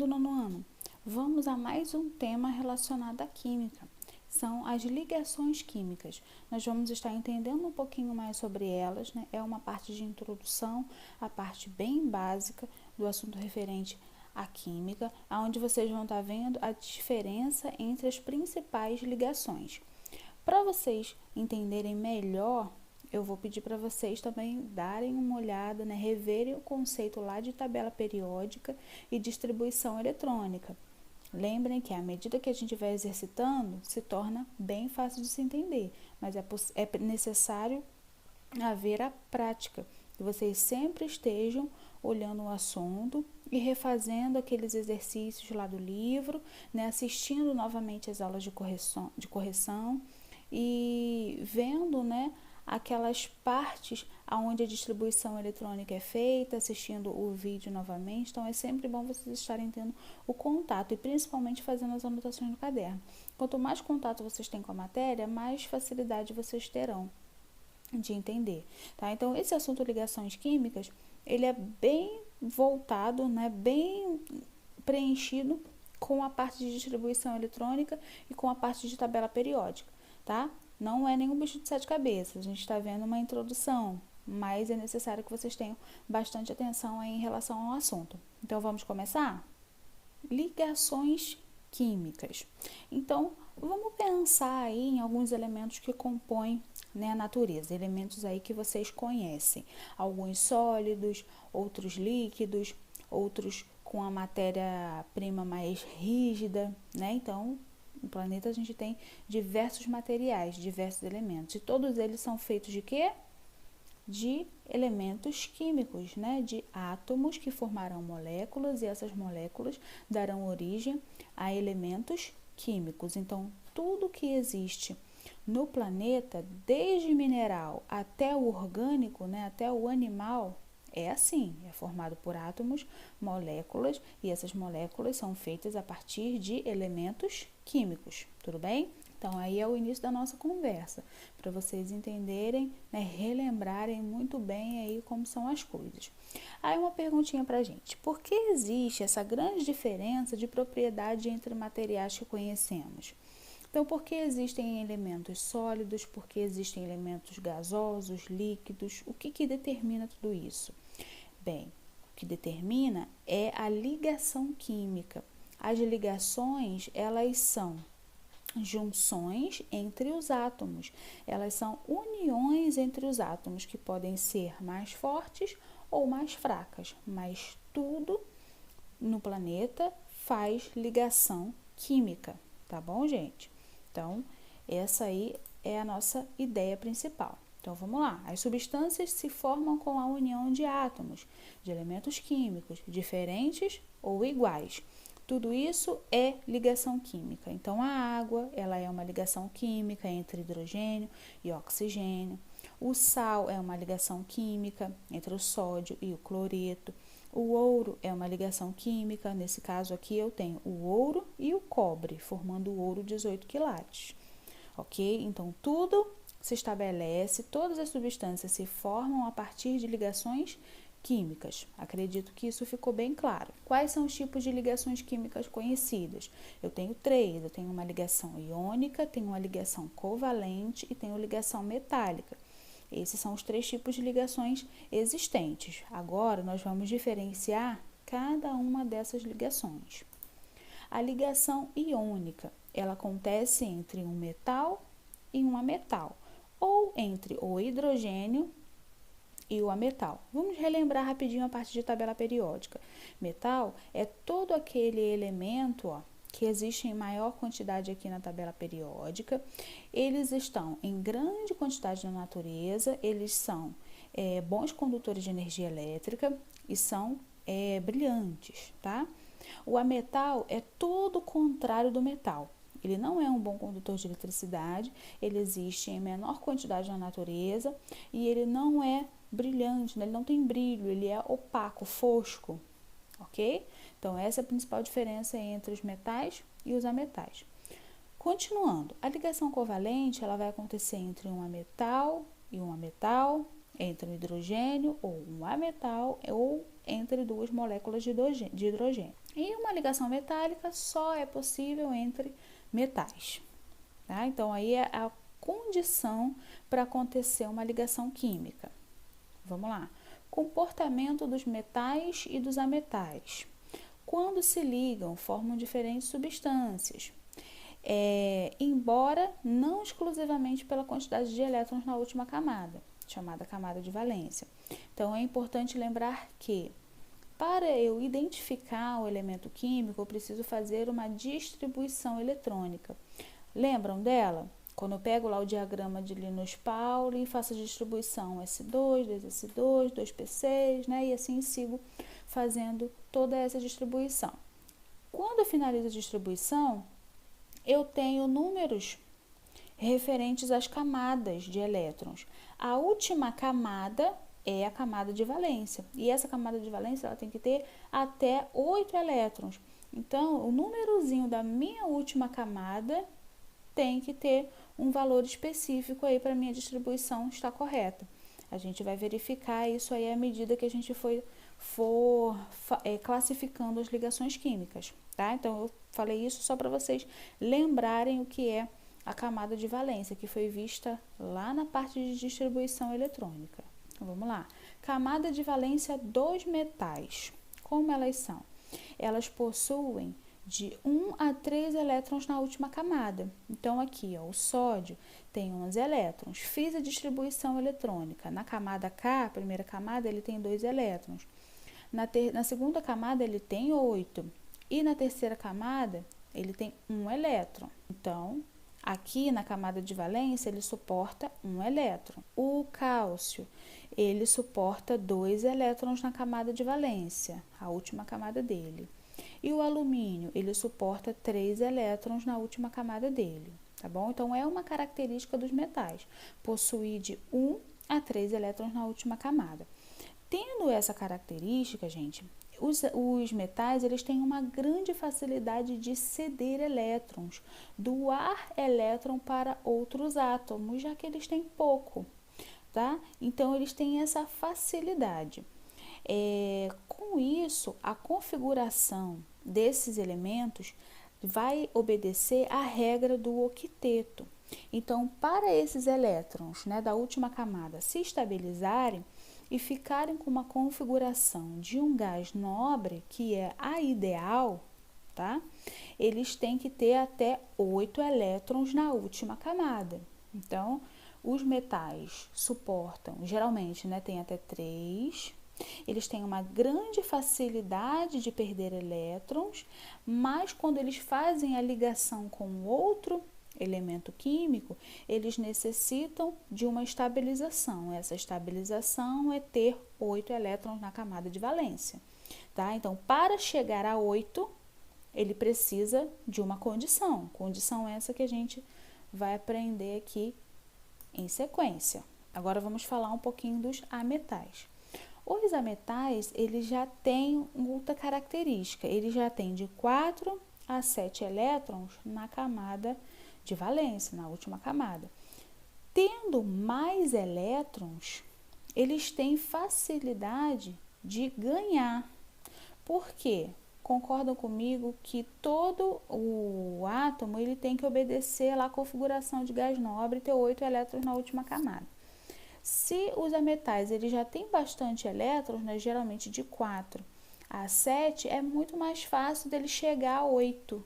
do nono ano, vamos a mais um tema relacionado à química. São as ligações químicas. Nós vamos estar entendendo um pouquinho mais sobre elas, né? É uma parte de introdução, a parte bem básica do assunto referente à química, onde vocês vão estar vendo a diferença entre as principais ligações. Para vocês entenderem melhor, eu vou pedir para vocês também darem uma olhada, né, reverem o conceito lá de tabela periódica e distribuição eletrônica. Lembrem que à medida que a gente vai exercitando, se torna bem fácil de se entender, mas é necessário haver a prática, que vocês sempre estejam olhando o assunto e refazendo aqueles exercícios lá do livro, né, assistindo novamente as aulas de correção e vendo, né, aquelas partes onde a distribuição eletrônica é feita, assistindo o vídeo novamente. Então é sempre bom vocês estarem tendo o contato e principalmente fazendo as anotações no caderno. Quanto mais contato vocês têm com a matéria, mais facilidade vocês terão de entender, tá? Então esse assunto ligações químicas, ele é bem voltado, né, bem preenchido com a parte de distribuição eletrônica e com a parte de tabela periódica, tá? Não é nenhum bicho de sete cabeças, a gente está vendo uma introdução, mas é necessário que vocês tenham bastante atenção em relação ao assunto. Então, vamos começar? Ligações químicas. Então, vamos pensar aí em alguns elementos que compõem, né, a natureza, elementos aí que vocês conhecem. Alguns sólidos, outros líquidos, outros com a matéria-prima mais rígida, né? Então, no planeta a gente tem diversos materiais, diversos elementos. E todos eles são feitos de quê? De elementos químicos, né? De átomos que formarão moléculas e essas moléculas darão origem a elementos químicos. Então, tudo que existe no planeta, desde mineral até o orgânico, né? Até o animal, é assim, é formado por átomos, moléculas, e essas moléculas são feitas a partir de elementos químicos, tudo bem? Então, aí é o início da nossa conversa, para vocês entenderem, né, relembrarem muito bem aí como são as coisas. Aí uma perguntinha pra gente, por que existe essa grande diferença de propriedade entre materiais que conhecemos? Então, por que existem elementos sólidos, por que existem elementos gasosos, líquidos, o que determina tudo isso? Bem, o que determina é a ligação química. As ligações, elas são junções entre os átomos. Elas são uniões entre os átomos que podem ser mais fortes ou mais fracas, mas tudo no planeta faz ligação química, tá bom, gente? Então, essa aí é a nossa ideia principal. Então, vamos lá. As substâncias se formam com a união de átomos, de elementos químicos, diferentes ou iguais. Tudo isso é ligação química. Então, a água, ela é uma ligação química entre hidrogênio e oxigênio. O sal é uma ligação química entre o sódio e o cloreto. O ouro é uma ligação química, nesse caso aqui eu tenho o ouro e o cobre, formando o ouro 18 quilates. Ok? Então, tudo se estabelece, todas as substâncias se formam a partir de ligações químicas. Acredito que isso ficou bem claro. Quais são os tipos de ligações químicas conhecidas? Eu tenho três. Eu tenho uma ligação iônica, tenho uma ligação covalente e tenho ligação metálica. Esses são os três tipos de ligações existentes. Agora, nós vamos diferenciar cada uma dessas ligações. A ligação iônica, ela acontece entre um metal e um ametal, ou entre o hidrogênio e o ametal. Vamos relembrar rapidinho a parte de tabela periódica. Metal é todo aquele elemento, que existe em maior quantidade aqui na tabela periódica. Eles estão em grande quantidade na natureza, eles são bons condutores de energia elétrica e são brilhantes, tá? O ametal é todo o contrário do metal. Ele não é um bom condutor de eletricidade, ele existe em menor quantidade na natureza e ele não é brilhante, né? Ele não tem brilho, ele é opaco, fosco, ok? Então, essa é a principal diferença entre os metais e os ametais. Continuando, a ligação covalente, ela vai acontecer entre um ametal e um ametal, entre um hidrogênio ou um ametal ou entre duas moléculas de hidrogênio. E uma ligação metálica só é possível entre metais, tá? Então, aí é a condição para acontecer uma ligação química. Vamos lá. Comportamento dos metais e dos ametais. Quando se ligam, formam diferentes substâncias, embora não exclusivamente pela quantidade de elétrons na última camada, chamada camada de valência. Então, é importante lembrar que, para eu identificar o elemento químico, eu preciso fazer uma distribuição eletrônica. Lembram dela? Quando eu pego lá o diagrama de Linus Pauling e faço a distribuição S2, 2S2, 2P6, né? E assim sigo fazendo toda essa distribuição. Quando eu finalizo a distribuição, eu tenho números referentes às camadas de elétrons. A última camada é a camada de valência. E essa camada de valência ela tem que ter até 8 elétrons. Então, o númerozinho da minha última camada tem que ter um valor específico aí para minha distribuição estar correta. A gente vai verificar isso aí à medida que a gente for classificando as ligações químicas, tá? Então, eu falei isso só para vocês lembrarem o que é a camada de valência, que foi vista lá na parte de distribuição eletrônica. Então, vamos lá. Camada de valência dos metais. Como elas são? Elas possuem de 1 a 3 elétrons na última camada. Então, aqui, ó, o sódio tem 11 elétrons. Fiz a distribuição eletrônica. Na camada K, a primeira camada, ele tem 2 elétrons. Na segunda camada, ele tem 8. E na terceira camada, ele tem 1 elétron. Então, aqui na camada de valência, ele suporta 1 elétron. O cálcio, ele suporta 2 elétrons na camada de valência, a última camada dele. E o alumínio, ele suporta 3 elétrons na última camada dele, tá bom? Então, é uma característica dos metais, possuir de 1 a 3 elétrons na última camada. Tendo essa característica, gente, os metais, eles têm uma grande facilidade de ceder elétrons, doar elétron para outros átomos, já que eles têm pouco, tá? Então, eles têm essa facilidade. Com isso, a configuração desses elementos vai obedecer à regra do octeto. Então, para esses elétrons, né, da última camada se estabilizarem e ficarem com uma configuração de um gás nobre, que é a ideal, tá? Eles têm que ter até 8 elétrons na última camada. Então, os metais suportam, geralmente, né, tem até 3. Eles têm uma grande facilidade de perder elétrons, mas quando eles fazem a ligação com outro elemento químico, eles necessitam de uma estabilização. Essa estabilização é ter 8 elétrons na camada de valência, tá? Então, para chegar a 8, ele precisa de uma condição. Condição essa que a gente vai aprender aqui em sequência. Agora, vamos falar um pouquinho dos ametais. Os ametais, eles já têm outra característica, eles já têm de 4 a 7 elétrons na camada de valência, na última camada. Tendo mais elétrons, eles têm facilidade de ganhar. Por quê? Concordam comigo que todo o átomo ele tem que obedecer lá à configuração de gás nobre e ter 8 elétrons na última camada. Se os ametais eles já têm bastante elétrons, né, geralmente de 4 a 7, é muito mais fácil deles chegar a 8.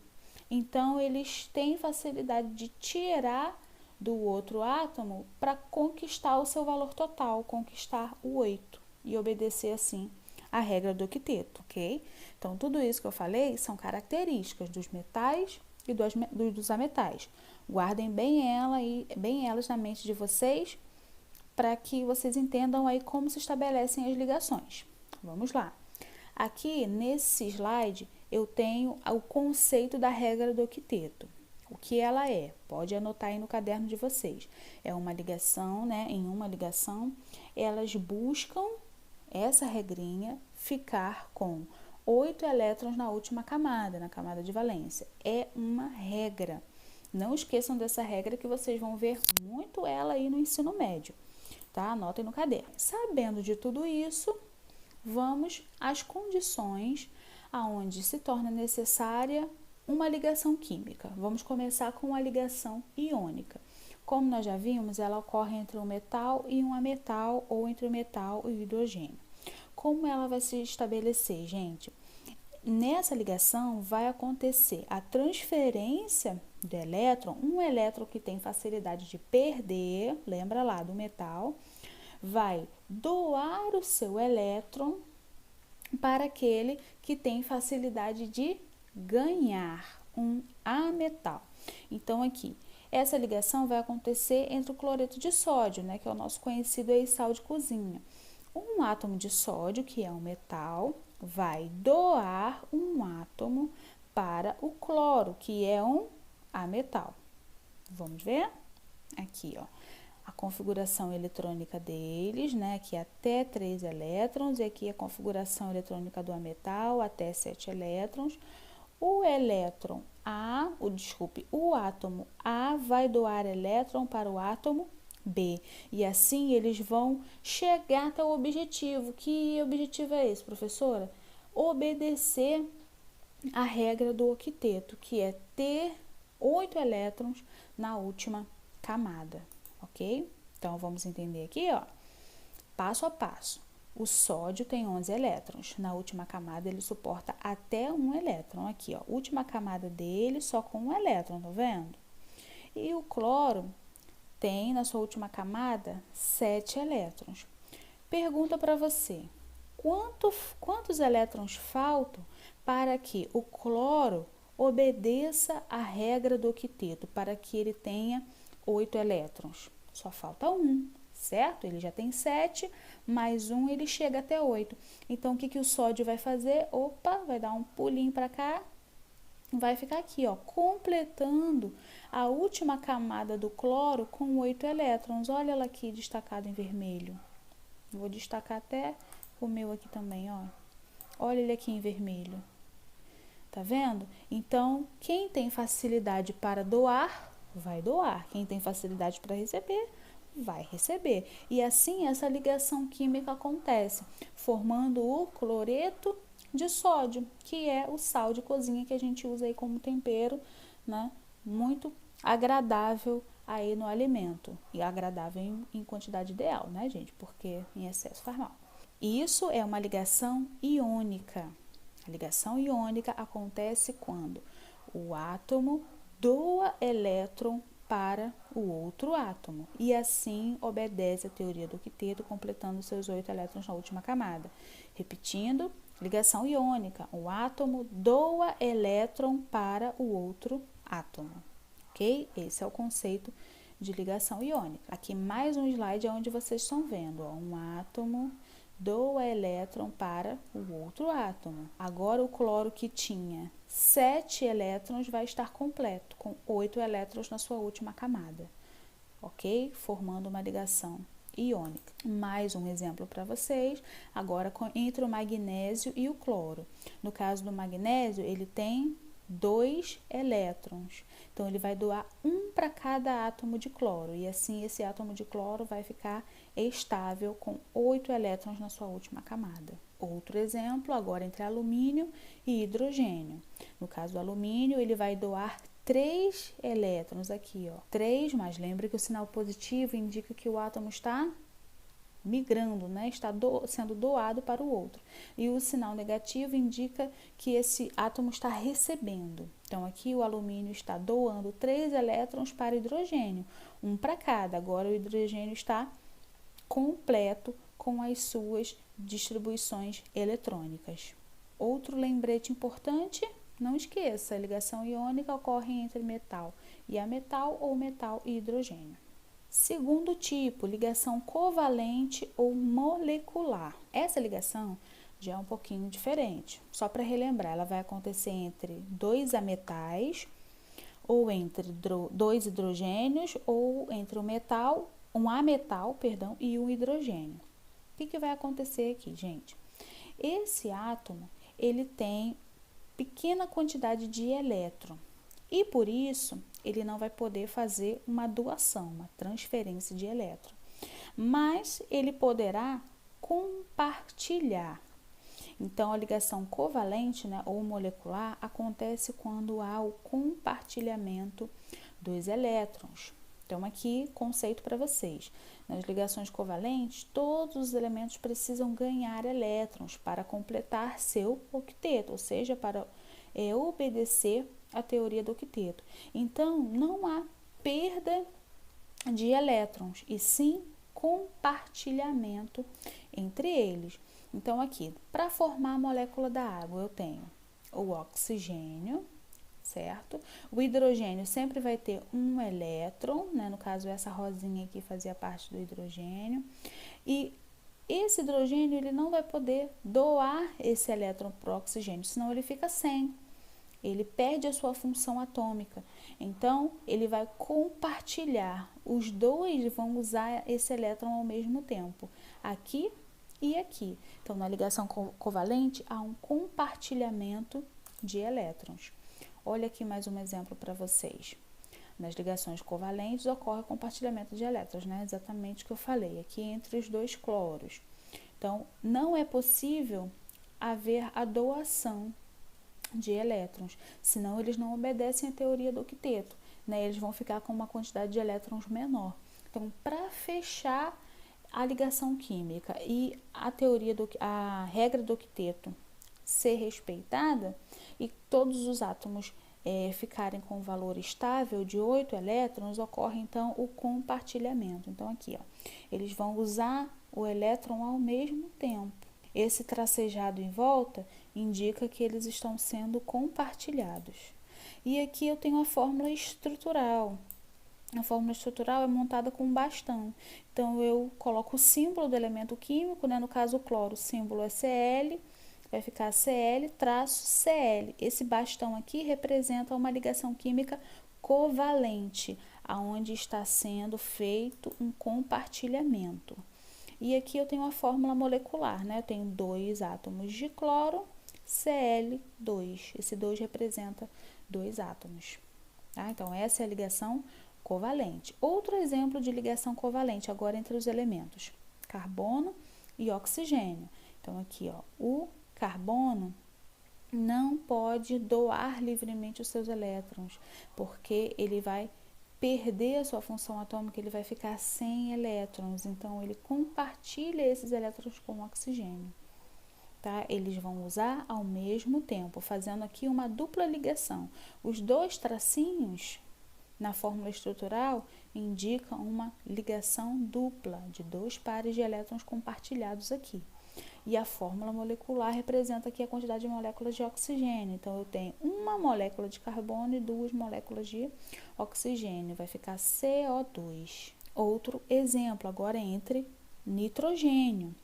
Então, eles têm facilidade de tirar do outro átomo para conquistar o seu valor total, conquistar o 8 e obedecer assim a regra do octeto, ok? Então, tudo isso que eu falei são características dos metais e dos ametais. Guardem bem elas na mente de vocês, para que vocês entendam aí como se estabelecem as ligações. Vamos lá. Aqui, nesse slide, eu tenho o conceito da regra do octeto. O que ela é? Pode anotar aí no caderno de vocês. É uma ligação, né? Em uma ligação, elas buscam essa regrinha ficar com 8 elétrons na última camada, na camada de valência. É uma regra. Não esqueçam dessa regra que vocês vão ver muito ela aí no ensino médio. Tá? Anotem no caderno. Sabendo de tudo isso, vamos às condições aonde se torna necessária uma ligação química. Vamos começar com a ligação iônica. Como nós já vimos, ela ocorre entre um metal e um ametal ou entre o metal e o hidrogênio. Como ela vai se estabelecer, gente? Nessa ligação vai acontecer a transferência do elétron, um elétron que tem facilidade de perder, lembra lá do metal, vai doar o seu elétron para aquele que tem facilidade de ganhar, um ametal. Então aqui, essa ligação vai acontecer entre o cloreto de sódio, né, que é o nosso conhecido aí sal de cozinha. Um átomo de sódio, que é um metal, vai doar um átomo para o cloro, que é um ametal. Vamos ver? Aqui, ó, a configuração eletrônica deles, né? Aqui até 3 elétrons, e aqui a configuração eletrônica do ametal, até 7 elétrons. O átomo A vai doar elétron para o átomo B. E assim eles vão chegar até o objetivo. Que objetivo é esse, professora? Obedecer a regra do octeto, que é ter 8 elétrons na última camada, ok? Então, vamos entender aqui, ó, passo a passo. O sódio tem 11 elétrons. Na última camada, ele suporta até 1 elétron. Aqui, ó, última camada dele só com 1 elétron, tá vendo? E o cloro tem na sua última camada 7 elétrons. Pergunta para você, quantos elétrons faltam para que o cloro obedeça a regra do octeto, para que ele tenha 8 elétrons? Só falta 1, certo? Ele já tem 7, mais 1 ele chega até 8. Então, o que o sódio vai fazer? Opa, vai dar um pulinho para cá, vai ficar aqui, ó, completando a última camada do cloro com 8 elétrons. Olha ela aqui destacado em vermelho. Vou destacar até o meu aqui também, ó. Olha ele aqui em vermelho. Tá vendo? Então, quem tem facilidade para doar, vai doar. Quem tem facilidade para receber, vai receber. E assim essa ligação química acontece, formando o cloreto de sódio, que é o sal de cozinha que a gente usa aí como tempero, né? Muito agradável aí no alimento. E agradável em quantidade ideal, né, gente? Porque em excesso faz mal. Isso é uma ligação iônica. A ligação iônica acontece quando o átomo doa elétron para o outro átomo e assim obedece a teoria do octeto, completando seus 8 elétrons na última camada. Repetindo, ligação iônica, o átomo doa elétron para o outro átomo, ok? Esse é o conceito de ligação iônica. Aqui mais um slide onde vocês estão vendo, ó, um átomo doa elétron para o outro átomo. Agora o cloro que tinha 7 elétrons vai estar completo, com 8 elétrons na sua última camada, ok? Formando uma ligação iônica. Mais um exemplo para vocês, agora entre o magnésio e o cloro. No caso do magnésio, ele tem 2 elétrons, então ele vai doar um para cada átomo de cloro, e assim esse átomo de cloro vai ficar estável com 8 elétrons na sua última camada. Outro exemplo, agora entre alumínio e hidrogênio. No caso do alumínio, ele vai doar 3 elétrons aqui, ó. 3, mas lembre que o sinal positivo indica que o átomo está migrando, né? Está sendo doado para o outro. E o sinal negativo indica que esse átomo está recebendo. Então, aqui o alumínio está doando 3 elétrons para o hidrogênio, um para cada. Agora o hidrogênio está completo com as suas distribuições eletrônicas. Outro lembrete importante, não esqueça, a ligação iônica ocorre entre metal e ametal ou metal e hidrogênio. Segundo tipo, ligação covalente ou molecular. Essa ligação já é um pouquinho diferente. Só para relembrar, ela vai acontecer entre 2 ametais, ou entre 2 hidrogênios, ou entre um ametal, e um hidrogênio. O que vai acontecer aqui, gente? Esse átomo, ele tem pequena quantidade de elétron e por isso ele não vai poder fazer uma doação, uma transferência de elétron, mas ele poderá compartilhar. Então, a ligação covalente, né, ou molecular, acontece quando há o compartilhamento dos elétrons. Então, aqui, conceito para vocês. Nas ligações covalentes, todos os elementos precisam ganhar elétrons para completar seu octeto, ou seja, para obedecer à teoria do octeto. Então, não há perda de elétrons, e sim compartilhamento entre eles. Então, aqui, para formar a molécula da água, eu tenho o oxigênio, certo? O hidrogênio sempre vai ter um elétron, né? No caso, essa rosinha aqui fazia parte do hidrogênio. E esse hidrogênio, ele não vai poder doar esse elétron para o oxigênio, senão ele fica sem. Ele perde a sua função atômica. Então, ele vai compartilhar. Os dois vão usar esse elétron ao mesmo tempo, aqui e aqui. Então, na ligação covalente, há um compartilhamento de elétrons. Olha aqui mais um exemplo para vocês. Nas ligações covalentes ocorre compartilhamento de elétrons, né? Exatamente o que eu falei, aqui entre os dois cloros. Então, não é possível haver a doação de elétrons, senão eles não obedecem à teoria do octeto, né? Eles vão ficar com uma quantidade de elétrons menor. Então, para fechar a ligação química e a regra do octeto ser respeitada e todos os átomos ficarem com um valor estável de 8 elétrons, ocorre então o compartilhamento. Então, aqui, ó, eles vão usar o elétron ao mesmo tempo. Esse tracejado em volta indica que eles estão sendo compartilhados. E aqui eu tenho a fórmula estrutural. A fórmula estrutural é montada com um bastão. Então, eu coloco o símbolo do elemento químico, né? No caso, o cloro, o símbolo é Cl, vai ficar Cl traço Cl. Esse bastão aqui representa uma ligação química covalente, aonde está sendo feito um compartilhamento. E aqui eu tenho a fórmula molecular, né? Eu tenho 2 átomos de cloro, Cl2. Esse 2 representa 2 átomos. Tá? Então, essa é a ligação covalente. Outro exemplo de ligação covalente agora entre os elementos carbono e oxigênio. Então, aqui, ó, o carbono não pode doar livremente os seus elétrons, porque ele vai perder a sua função atômica, ele vai ficar sem elétrons. Então, ele compartilha esses elétrons com o oxigênio. Tá? Eles vão usar ao mesmo tempo, fazendo aqui uma dupla ligação. Os 2 tracinhos na fórmula estrutural indicam uma ligação dupla de 2 pares de elétrons compartilhados aqui. E a fórmula molecular representa aqui a quantidade de moléculas de oxigênio. Então, eu tenho uma molécula de carbono e 2 moléculas de oxigênio. Vai ficar CO2. Outro exemplo, agora entre nitrogênio.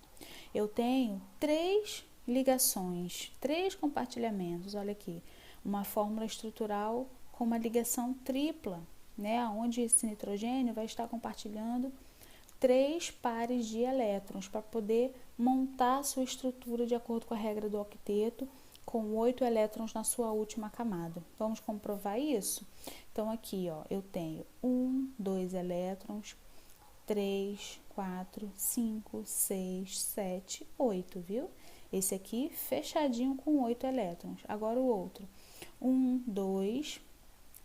Eu tenho 3 ligações, 3 compartilhamentos. Olha aqui, uma fórmula estrutural com uma ligação tripla, né? Onde esse nitrogênio vai estar compartilhando 3 pares de elétrons para poder montar a sua estrutura de acordo com a regra do octeto, com 8 elétrons na sua última camada. Vamos comprovar isso? Então, aqui, ó, eu tenho 1, 2 elétrons, 3, 4, 5, 6, 7, 8, viu? Esse aqui fechadinho com 8 elétrons. Agora o outro. 1, 2,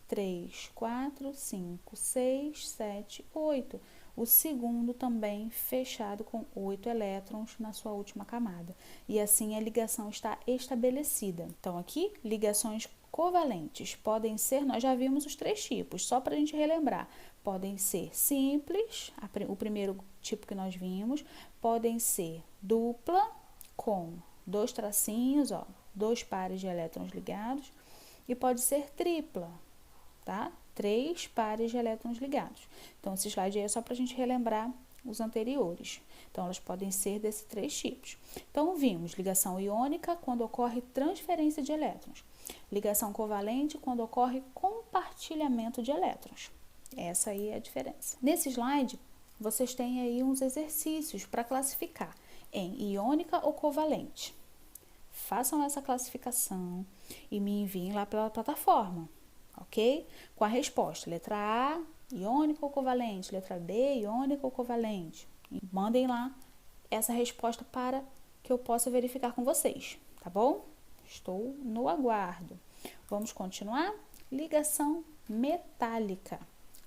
3, 4, 5, 6, 7, 8. O segundo também fechado com 8 elétrons na sua última camada. E assim a ligação está estabelecida. Então, aqui, ligações covalentes podem ser, nós já vimos os 3 tipos, só para a gente relembrar. Podem ser simples, o primeiro tipo que nós vimos, podem ser dupla, com 2 tracinhos, ó, 2 pares de elétrons ligados, e pode ser tripla, tá? 3 pares de elétrons ligados. Então, esse slide aí é só para a gente relembrar os anteriores. Então, elas podem ser desses 3 tipos. Então, vimos ligação iônica quando ocorre transferência de elétrons. Ligação covalente quando ocorre compartilhamento de elétrons. Essa aí é a diferença. Nesse slide, vocês têm aí uns exercícios para classificar em iônica ou covalente. Façam essa classificação e me enviem lá pela plataforma. Ok? Com a resposta, letra A, iônica ou covalente, letra B, iônica ou covalente. E mandem lá essa resposta para que eu possa verificar com vocês, tá bom? Estou no aguardo. Vamos continuar? Ligação metálica.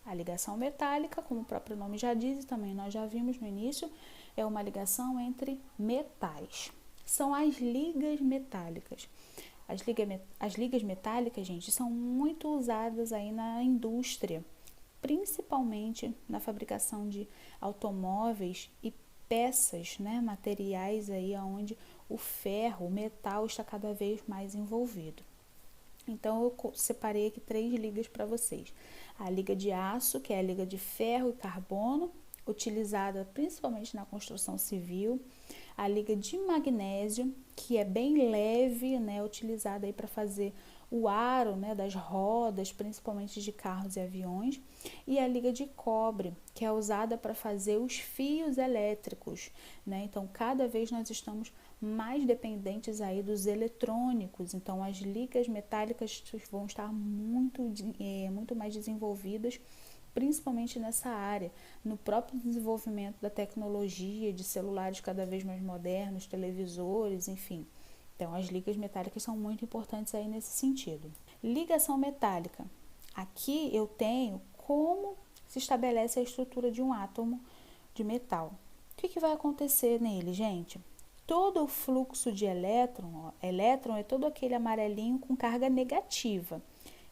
A ligação metálica, como o próprio nome já diz, e também nós já vimos no início, é uma ligação entre metais. São as ligas metálicas. As ligas metálicas, gente, são muito usadas aí na indústria, principalmente na fabricação de automóveis e peças, né, materiais aí onde o ferro, o metal está cada vez mais envolvido. Então eu separei aqui 3 ligas para vocês. A liga de aço, que é a liga de ferro e carbono, utilizada principalmente na construção civil. A liga de magnésio, que é bem leve, né, utilizada aí para fazer o aro, né, das rodas, principalmente de carros e aviões. E a liga de cobre, que é usada para fazer os fios elétricos, né? Então, cada vez nós estamos mais dependentes aí dos eletrônicos. Então, as ligas metálicas vão estar muito mais desenvolvidas, principalmente nessa área, no próprio desenvolvimento da tecnologia, de celulares cada vez mais modernos, televisores, enfim. Então, as ligas metálicas são muito importantes aí nesse sentido. Ligação metálica. Aqui eu tenho como se estabelece a estrutura de um átomo de metal. O que vai acontecer nele, gente? Todo o fluxo de elétron é todo aquele amarelinho com carga negativa.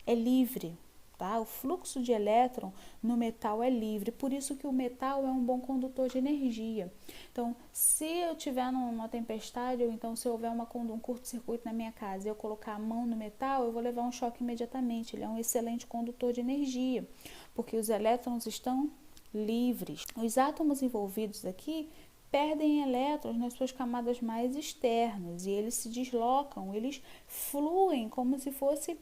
É livre. Tá? O fluxo de elétron no metal é livre, por isso que o metal é um bom condutor de energia. Então, se eu tiver numa tempestade, ou então se houver um curto-circuito na minha casa e eu colocar a mão no metal, eu vou levar um choque imediatamente. Ele é um excelente condutor de energia, porque os elétrons estão livres. Os átomos envolvidos aqui perdem elétrons nas suas camadas mais externas e eles se deslocam, eles fluem como se fosse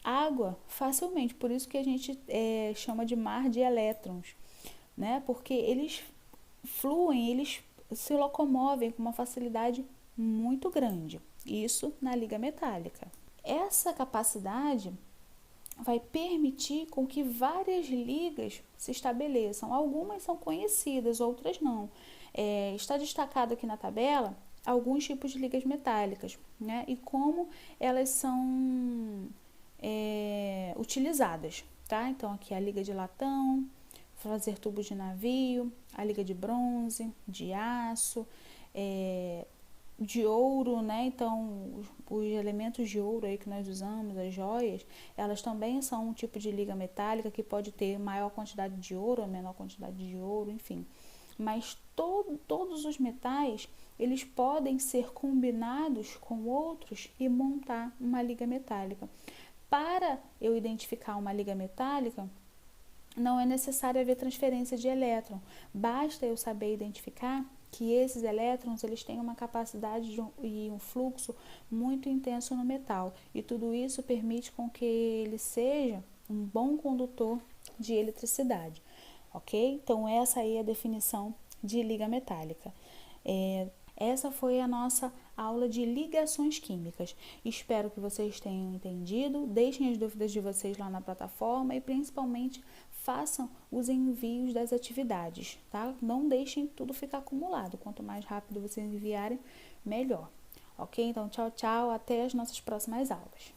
água facilmente, por isso que a gente chama de mar de elétrons, né? Porque eles fluem, eles se locomovem com uma facilidade muito grande, isso na liga metálica. Essa capacidade vai permitir com que várias ligas se estabeleçam, algumas são conhecidas, outras não. Está destacado aqui na tabela alguns tipos de ligas metálicas, né? E como elas são utilizadas, tá? Então aqui a liga de latão, fazer tubos de navio, a liga de bronze, de aço, de ouro, né? Então os elementos de ouro aí que nós usamos, as joias, elas também são um tipo de liga metálica que pode ter maior quantidade de ouro ou menor quantidade de ouro, enfim. Mas todos os metais, eles podem ser combinados com outros e montar uma liga metálica. Para eu identificar uma liga metálica, não é necessário haver transferência de elétron. Basta eu saber identificar que esses elétrons eles têm uma capacidade e um fluxo muito intenso no metal. E tudo isso permite com que ele seja um bom condutor de eletricidade. Ok? Então, essa aí é a definição de liga metálica. Essa foi a nossa aula de ligações químicas. Espero que vocês tenham entendido. Deixem as dúvidas de vocês lá na plataforma e principalmente façam os envios das atividades, tá? Não deixem tudo ficar acumulado. Quanto mais rápido vocês enviarem, melhor. Ok? Então, tchau, tchau. Até as nossas próximas aulas.